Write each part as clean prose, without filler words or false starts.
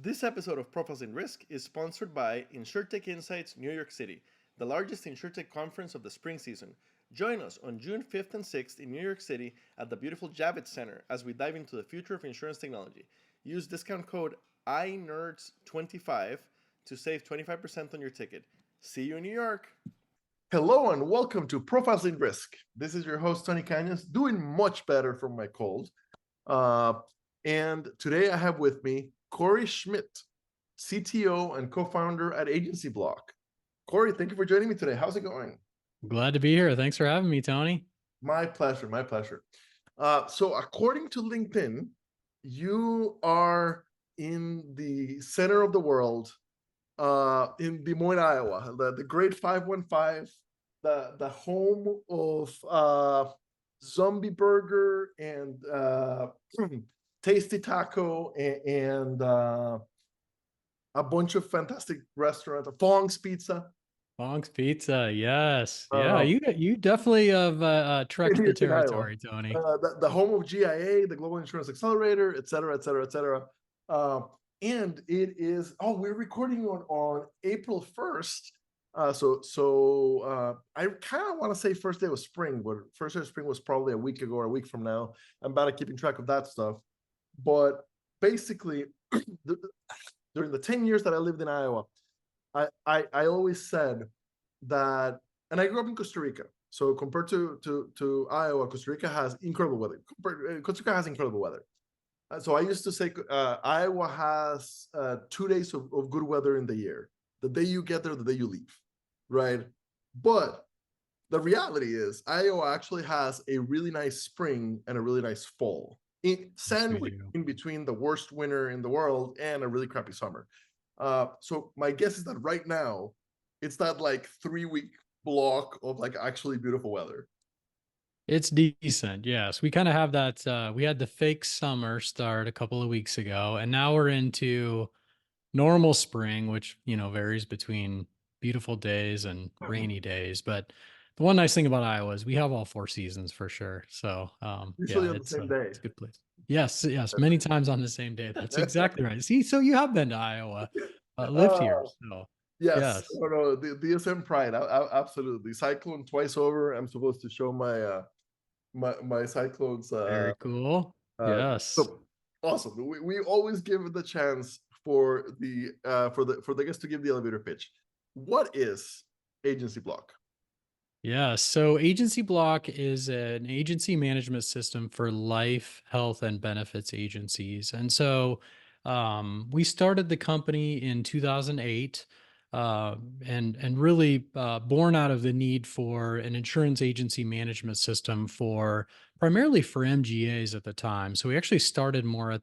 This episode of Profiles in Risk is sponsored by InsurTech Insights New York City, the largest InsurTech conference of the spring season. Join us on June 5th and 6th in New York City at the beautiful Javits Center as we dive into the future of insurance technology. Use discount code INERDS25 to save 25% on your ticket. See you in New York. Hello and welcome to Profiles in Risk. This is your host, Tony Cañas, doing much better from my cold. And today I have with me Cory Schmidt, CTO and co-founder at AgencyBloc. Cory, thank you for joining me today. How's it going? Glad to be here. Thanks for having me, Tony. My pleasure, my pleasure. So according to LinkedIn, you are in the center of the world, in Des Moines, Iowa, the great 515, the home of Zombie Burger and Tasty Taco and a bunch of fantastic restaurants. Fong's Pizza. Fong's Pizza, yes. Yeah, you definitely have trekked the territory, Tony. The home of GIA, the Global Insurance Accelerator, et cetera, et cetera, et cetera. And it is, we're recording on April 1st. So I kind of want to say first day of spring, but first day of spring was probably a week ago or a week from now. I'm bad at keeping track of that stuff. But basically, during the 10 years that I lived in Iowa, I always said that, and I grew up in Costa Rica. So compared to Iowa, Costa Rica has incredible weather. Costa Rica has incredible weather. So I used to say Iowa has 2 days of good weather in the year. The day you get there, the day you leave, right? But the reality is Iowa actually has a really nice spring and a really nice fall. Sandwich in between the worst winter in the world and a really crappy summer. So my guess is that right now, it's that like 3-week block of like actually beautiful weather. It's decent, yes. We kind of have that, we had the fake summer start a couple of weeks ago, and now we're into normal spring, which, varies between beautiful days and rainy days. But the one nice thing about Iowa is we have all 4 seasons for sure. So Usually on the same day. It's a good place. Yes, many times on the same day. That's exactly right. See, so you have been to Iowa, lived here. So yes. No, the DSM pride, absolutely. Cyclone twice over. I'm supposed to show my my cyclones. Very cool. Yes. So awesome. We always give the chance for the guests to give the elevator pitch. What is AgencyBloc? Yeah, so AgencyBloc is an agency management system for life, health, and benefits agencies. And so we started the company in 2008, and really born out of the need for an insurance agency management system primarily for MGAs at the time. So we actually started more at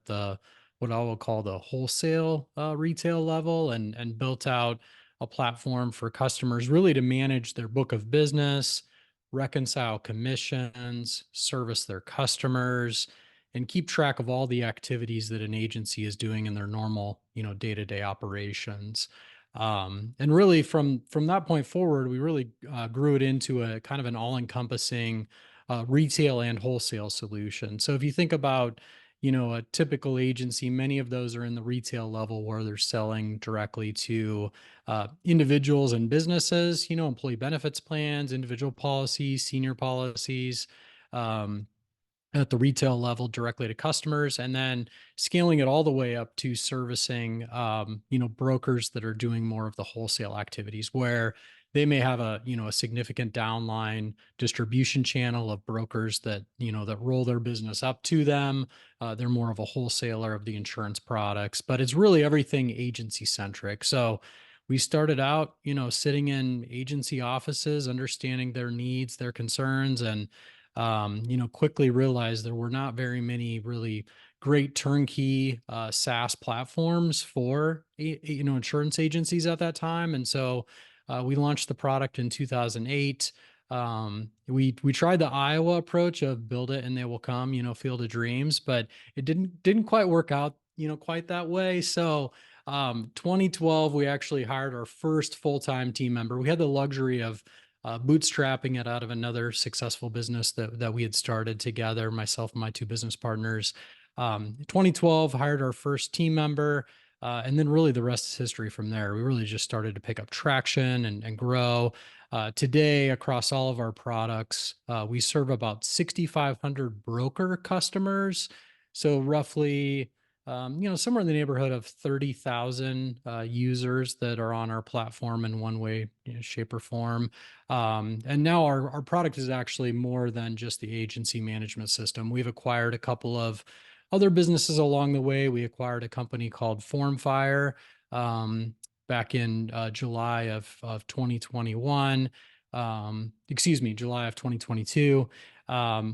what I will call the wholesale retail level, and built out a platform for customers really to manage their book of business, reconcile commissions, service their customers, and keep track of all the activities that an agency is doing in their normal, day-to-day operations. And really from that point forward, we really grew it into a kind of an all-encompassing retail and wholesale solution. So if you think about a typical agency, many of those are in the retail level where they're selling directly to individuals and businesses, employee benefits plans, individual policies, senior policies, at the retail level directly to customers, and then scaling it all the way up to servicing, brokers that are doing more of the wholesale activities where they may have a significant downline distribution channel of brokers that, that roll their business up to them. They're more of a wholesaler of the insurance products, but it's really everything agency centric. So we started out, sitting in agency offices, understanding their needs, their concerns, and quickly realized there were not very many really great turnkey SaaS platforms for insurance agencies at that time, and so we launched the product in 2008. We tried the Iowa approach of build it and they will come, field of dreams, but it didn't quite work out, quite that way. So 2012, we actually hired our first full-time team member. We had the luxury of bootstrapping it out of another successful business that we had started together, myself and my 2 business partners. 2012, hired our first team member. And then really the rest is history from there. We really just started to pick up traction and grow. Today, across all of our products, we serve about 6,500 broker customers. So roughly, somewhere in the neighborhood of 30,000 users that are on our platform in one way, shape, or form. And now our product is actually more than just the agency management system. We've acquired a couple of other businesses along the way. We acquired a company called FormFire back in July of 2021. July of 2022,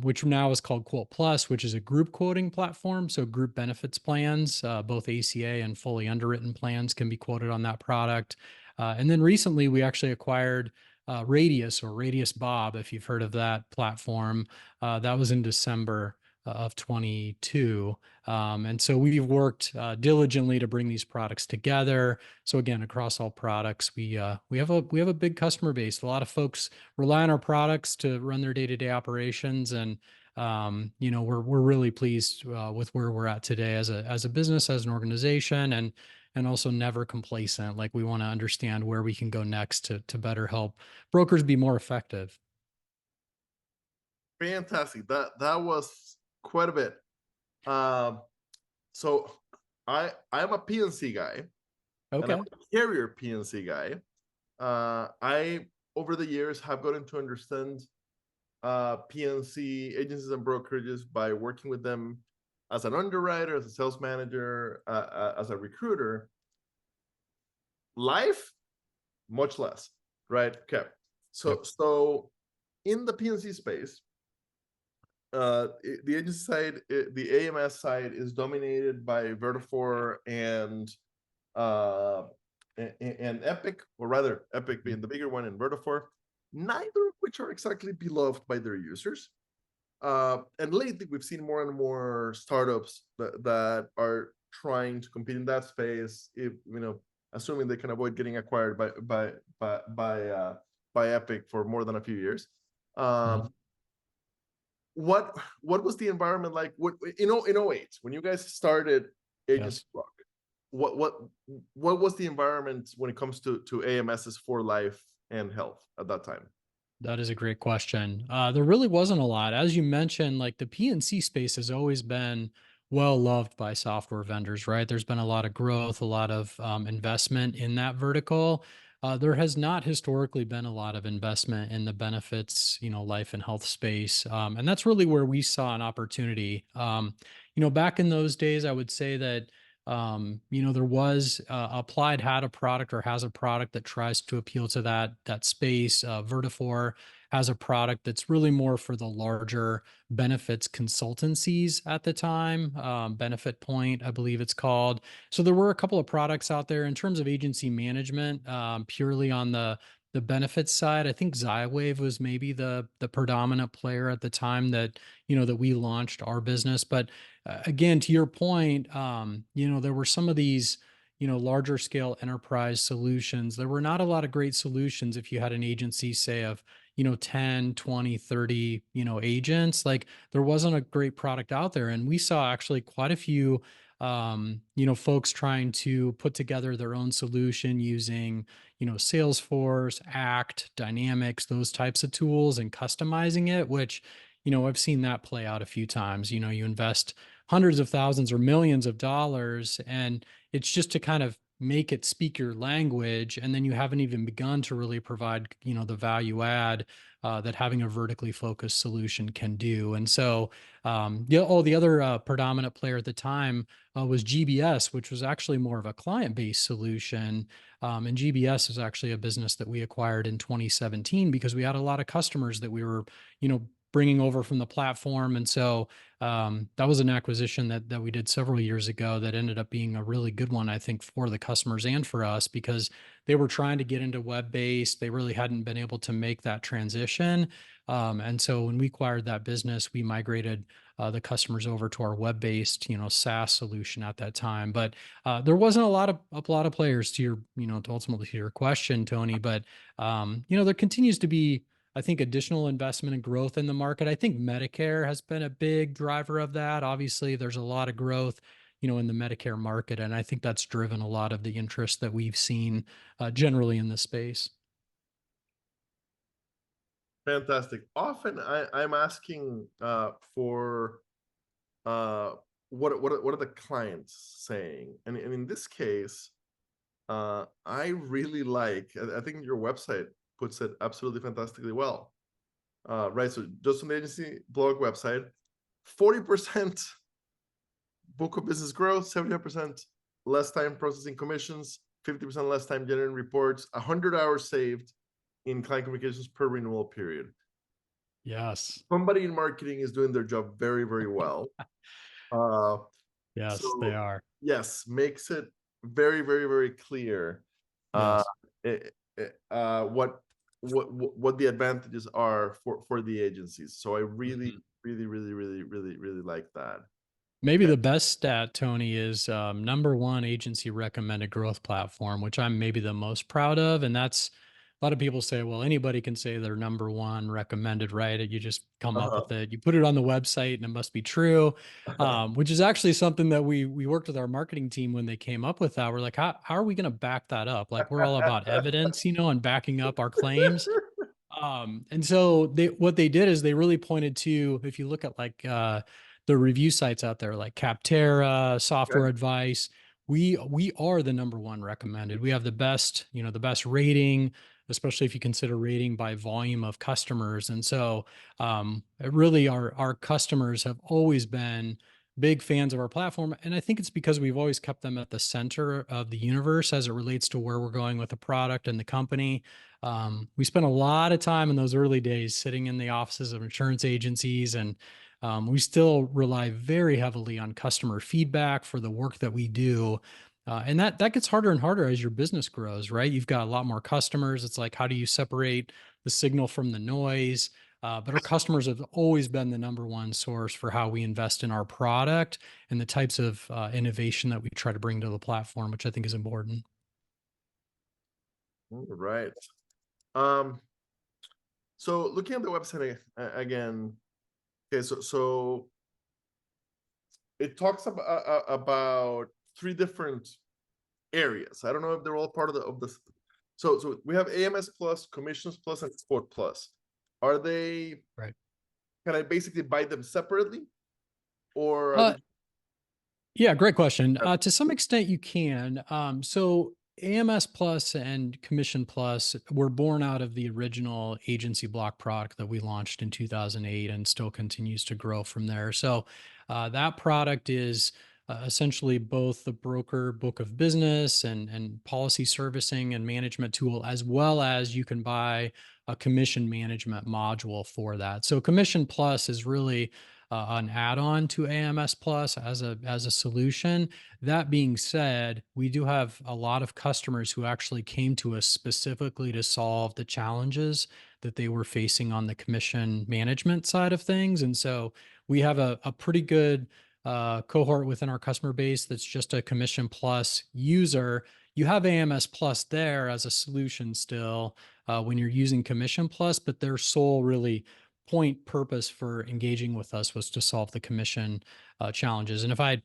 which now is called Quote Plus, which is a group quoting platform. So group benefits plans, both ACA and fully underwritten plans can be quoted on that product. And then recently we actually acquired Radius or Radius Bob, if you've heard of that platform. That was in December of 22. And so we've worked diligently to bring these products together. So again, across all products, we have a big customer base. A lot of folks rely on our products to run their day-to-day operations, and we're really pleased with where we're at today as a business, as an organization, and also never complacent. Like, we want to understand where we can go next to better help brokers be more effective. Fantastic. That was quite a bit. So I'm a PNC guy, and I'm Okay. a carrier PNC guy. I over the years have gotten to understand PNC agencies and brokerages by working with them as an underwriter, as a sales manager, as a recruiter. Life, much less, right? Okay. Yep. So in the PNC space, the agency side, the AMS side is dominated by Vertafore and Epic, or rather Epic being the bigger one and Vertafore, neither of which are exactly beloved by their users. And lately we've seen more and more startups that are trying to compete in that space, if assuming they can avoid getting acquired by Epic for more than a few years. Mhm. What was the environment like? What in 08 when you guys started Yes. AgencyBloc? What was the environment when it comes to AMSs for life and health at that time? That is a great question. There really wasn't a lot. As you mentioned, like, the PNC space has always been well loved by software vendors, right? There's been a lot of growth, a lot of investment in that vertical. There has not historically been a lot of investment in the benefits, life and health space. And that's really where we saw an opportunity. Back in those days, I would say that there was Applied had a product or has a product that tries to appeal to that space. Vertafore has a product that's really more for the larger benefits consultancies at the time. Benefit Point, I believe it's called. So there were a couple of products out there in terms of agency management, purely on the benefits side. I think Xywave was maybe the predominant player at the time that we launched our business. But again, to your point, there were some of these, larger scale enterprise solutions. There were not a lot of great solutions if you had an agency, say, of, 10, 20, 30, agents. Like, there wasn't a great product out there. And we saw actually quite a few, folks trying to put together their own solution using, Salesforce, Act, Dynamics, those types of tools, and customizing it, which, I've seen that play out a few times. You invest hundreds of thousands or millions of dollars, and it's just to kind of make it speak your language, and then you haven't even begun to really provide the value add that having a vertically focused solution can do. And so the other predominant player at the time was GBS, which was actually more of a client-based solution. And GBS is actually a business that we acquired in 2017 because we had a lot of customers that we were bringing over from the platform. And so that was an acquisition that we did several years ago that ended up being a really good one, I think, for the customers and for us, because they were trying to get into web-based. They really hadn't been able to make that transition. And so when we acquired that business, we migrated the customers over to our web-based, SaaS solution at that time. But there wasn't a lot of players to ultimately to your question, Tony. But there continues to be, I think, additional investment and growth in the market. I think Medicare has been a big driver of that. Obviously, there's a lot of growth in the Medicare market. And I think that's driven a lot of the interest that we've seen generally in this space. Fantastic. Often I'm asking for what are the clients saying? And in this case, I really like, I think your website puts it absolutely fantastically well. Right. So just on the AgencyBloc website, 40% book of business growth, 75% less time processing commissions, 50% less time generating reports, 100 hours saved in client communications per renewal period. Yes. Somebody in marketing is doing their job very, very well. Uh, Yes, they so are. yes, makes it very, very, very clear Yes. what the advantages are for the agencies. So I really, Mhm. really, really, really, really, really like that. Maybe Yeah. the best stat, Tony, is number one agency recommended growth platform, which I'm maybe the most proud of. And that's a lot of people say, well, anybody can say they're number one recommended, right? You just come up with it, you put it on the website, and it must be true. Which is actually something that we worked with our marketing team when they came up with that. We're like, how are we going to back that up? Like, we're all about evidence, and backing up our claims. And so what they did is they really pointed to, if you look at like the review sites out there like Capterra, Software Okay. Advice, we are the number one recommended. We have the best, the best rating, especially if you consider rating by volume of customers. And so really our customers have always been big fans of our platform. And I think it's because we've always kept them at the center of the universe as it relates to where we're going with the product and the company. We spent a lot of time in those early days sitting in the offices of insurance agencies, and we still rely very heavily on customer feedback for the work that we do. And that gets harder and harder as your business grows, right? You've got a lot more customers. It's like, how do you separate the signal from the noise? But our customers have always been the number one source for how we invest in our product and the types of innovation that we try to bring to the platform, which I think is important. All right. Um, so looking at the website again, okay, so it talks about three different areas. I don't know if they're all part of the. So we have AMS Plus, Commissions Plus, and Quote Plus. Are they? Right. Can I basically buy them separately, or are Uh, they? Yeah, great question. To some extent, you can. So AMS Plus and Commission Plus were born out of the original AgencyBloc product that we launched in 2008 and still continues to grow from there. So that product is essentially both the broker book of business and policy servicing and management tool, as well as you can buy a commission management module for that. So Commission Plus is really an add-on to AMS Plus as a solution. That being said, we do have a lot of customers who actually came to us specifically to solve the challenges that they were facing on the commission management side of things. And so we have a pretty good cohort within our customer base that's just a Commission Plus user. You have AMS Plus there as a solution still when you're using Commission Plus, but their sole really point purpose for engaging with us was to solve the commission challenges. And if I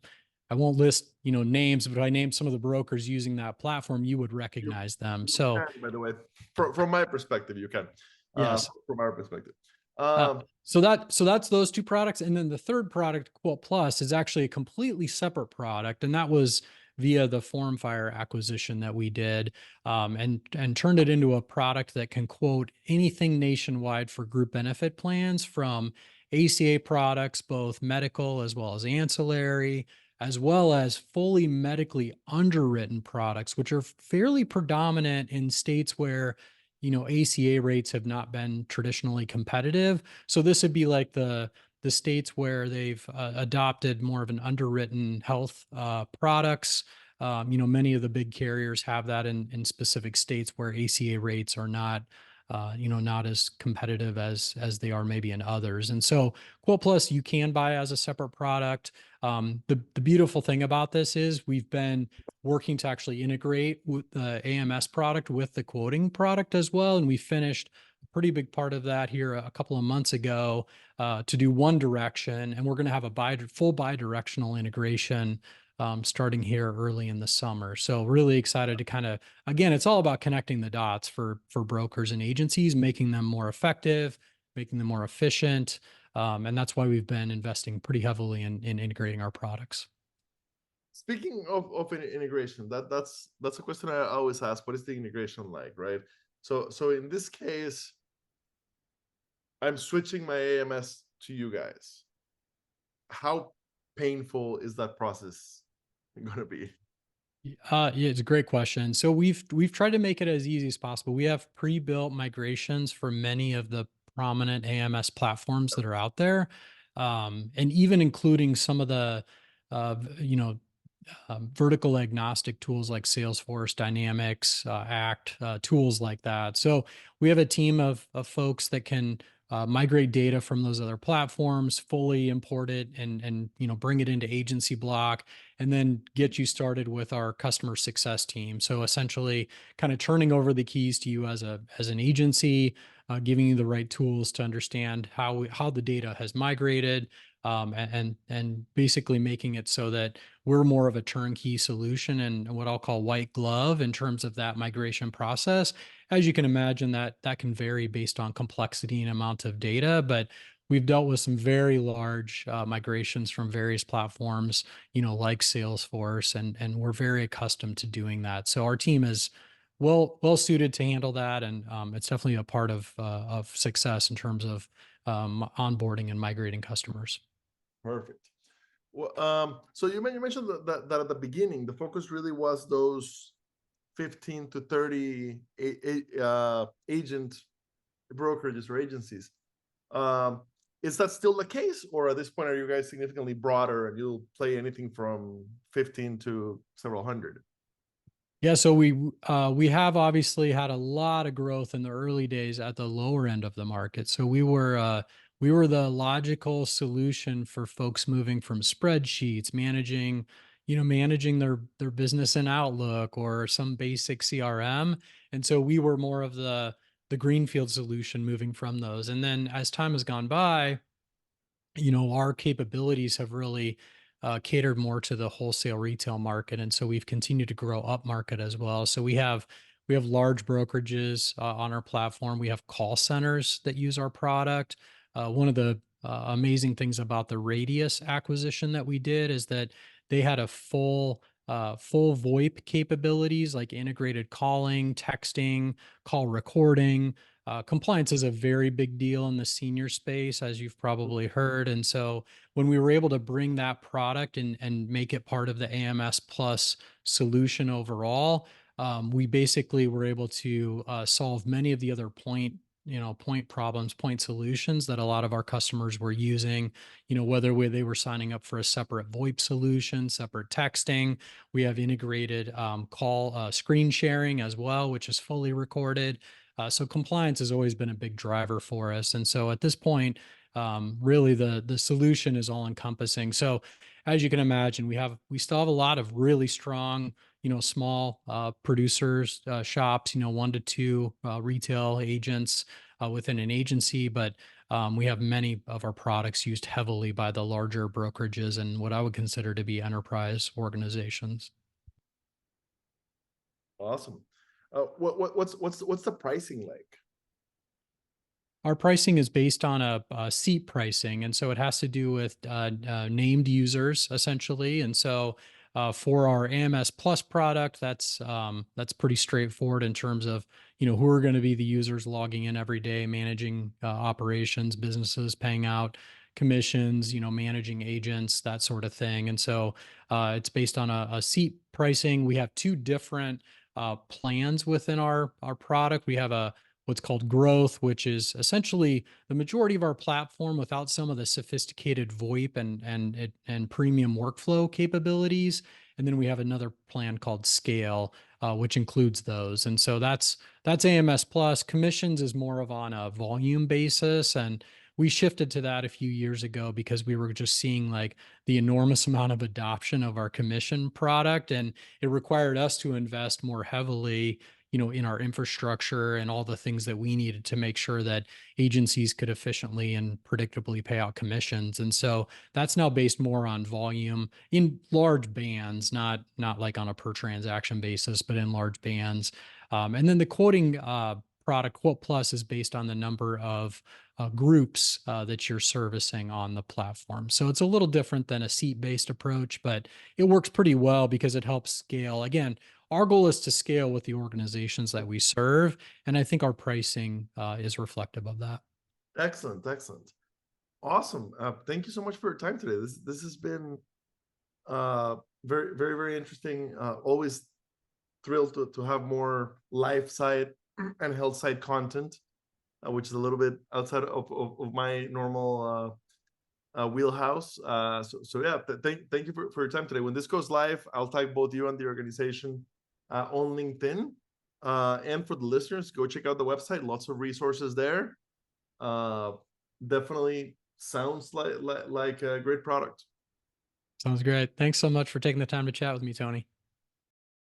won't list names, but if I named some of the brokers using that platform, you would You, recognize them. you So can, by the way, from my perspective, you can. yes. From our perspective. Uh, so that's those two products, and then the third product, Quote Plus, is actually a completely separate product, and that was via the FormFire acquisition that we did, and turned it into a product that can quote anything nationwide for group benefit plans, from ACA products, both medical as well as ancillary, as well as fully medically underwritten products, which are fairly predominant in states where ACA rates have not been traditionally competitive. So this would be like the states where they've adopted more of an underwritten health products. Many of the big carriers have that in specific states where ACA rates are not, not as competitive as they are maybe in others. And so Quote Plus you can buy as a separate product. The beautiful thing about this is we've been working to actually integrate with the AMS product with the quoting product as well. And we finished a pretty big part of that here a couple of months ago to do one direction. And we're going to have a full bi-directional integration starting here early in the summer. So really excited to kind of, again, it's all about connecting the dots for brokers and agencies, making them more effective, making them more efficient. And that's why we've been investing pretty heavily in integrating our products. Speaking of integration, that's a question I always ask. What is the integration like, right? So in this case, I'm switching my AMS to you guys. How painful is that process going to be? Yeah, it's a great question. So we've tried to make it as easy as possible. We have pre-built migrations for many of the prominent AMS platforms that are out there, and even including some of the, vertical agnostic tools like Salesforce, Dynamics, Act, tools like that. So we have a team of folks that can migrate data from those other platforms, fully import it, and bring it into AgencyBloc, and then get you started with our customer success team. So essentially, kind of turning over the keys to you as an agency, giving you the right tools to understand how the data has migrated, and basically making it so that we're more of a turnkey solution and what I'll call white glove in terms of that migration process. As you can imagine, that can vary based on complexity and amount of data, but we've dealt with some very large migrations from various platforms, like Salesforce, and we're very accustomed to doing that. So our team is well suited to handle that, and it's definitely a part of success in terms of onboarding and migrating customers. Perfect. Well, so you mentioned that at the beginning, the focus really was those 15 to 30 agent brokerages or agencies. Um, is that still the case, or at this point, are you guys significantly broader and you'll play anything from 15 to several hundred? Yeah, so we have obviously had a lot of growth in the early days at the lower end of the market. So we were the logical solution for folks moving from spreadsheets, managing their business in Outlook or some basic CRM. And so we were more of the greenfield solution moving from those. And then as time has gone by, our capabilities have really catered more to the wholesale retail market, and so we've continued to grow up market as well. So we have large brokerages on our platform. We have call centers that use our product. One of the amazing things about the Radius acquisition that we did is that they had a full VoIP capabilities like integrated calling, texting, call recording. Compliance is a very big deal in the senior space, as you've probably heard. And so when we were able to bring that product and make it part of the AMS Plus solution overall, we basically were able to solve many of the other point problems, point solutions that a lot of our customers were using, whether they were signing up for a separate VoIP solution, separate texting. We have integrated call screen sharing as well, which is fully recorded. So compliance has always been a big driver for us. And so at this point, really the solution is all encompassing. So as you can imagine, we still have a lot of really strong, small producers, shops, 1 to 2 retail agents within an agency, but we have many of our products used heavily by the larger brokerages and what I would consider to be enterprise organizations. Awesome. What's the pricing like? Our pricing is based on a seat pricing, and so it has to do with named users essentially. And so for our AMS Plus product, that's pretty straightforward in terms of who are going to be the users logging in every day, managing operations, businesses, paying out commissions, managing agents, that sort of thing. And so it's based on a seat pricing. We have 2 different plans within our product. We have what's called growth, which is essentially the majority of our platform without some of the sophisticated VoIP and premium workflow capabilities. And then we have another plan called scale, which includes those. And so that's AMS Plus. Commissions is more of on a volume basis, and we shifted to that a few years ago because we were just seeing like the enormous amount of adoption of our commission product, and it required us to invest more heavily in our infrastructure and all the things that we needed to make sure that agencies could efficiently and predictably pay out commissions. And so that's now based more on volume in large bands, not like on a per transaction basis, but in large bands. And then the quoting product, Quote Plus, is based on the number of groups that you're servicing on the platform. So it's a little different than a seat-based approach, but it works pretty well because it helps scale. Again, our goal is to scale with the organizations that we serve, and I think our pricing is reflective of that. Excellent, excellent. Awesome. Thank you so much for your time today. This has been very, very, very interesting. Always thrilled to have more life side and health side content, which is a little bit outside of my normal wheelhouse. So yeah, thank you for your time today. When this goes live, I'll tag both you and the organization on LinkedIn. And for the listeners, go check out the website. Lots of resources there. Definitely sounds like a great product. Sounds great. Thanks so much for taking the time to chat with me, Tony.